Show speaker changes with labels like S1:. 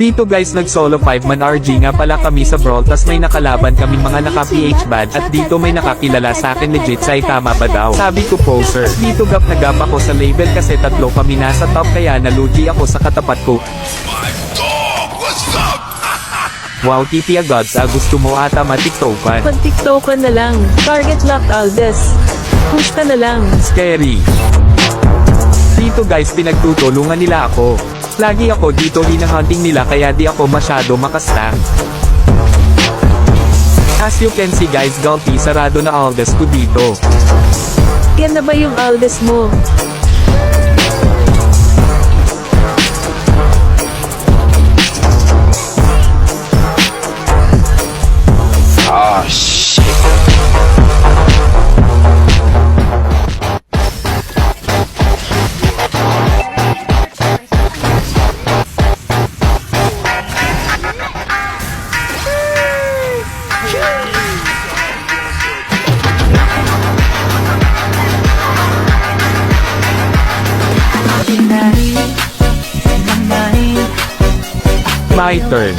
S1: Dito guys nag-solo 5-man RG nga pala kami sa Brawl tas may nakalaban kaming mga naka-PH badge at dito may nakakilala sa akin legit say tama ba daw? Sabi ko poser. Dito nagap ako sa label kasi tatlo kami nasa top kaya nalugi ako sa katapat ko. Wow Titia Gods gusto mo ata matiktokan.
S2: Pag-tiktokan na lang. Target locked Aldes. Push ka na lang.
S1: Scary. Dito guys pinagtutulungan nila ako. Lagi ako dito hinahunting nila kaya di ako masyado makastang. As you can see guys Galti sarado na Aldes ko dito.
S2: Yan na ba yung Aldes mo?
S3: Oh shit.
S1: My turn.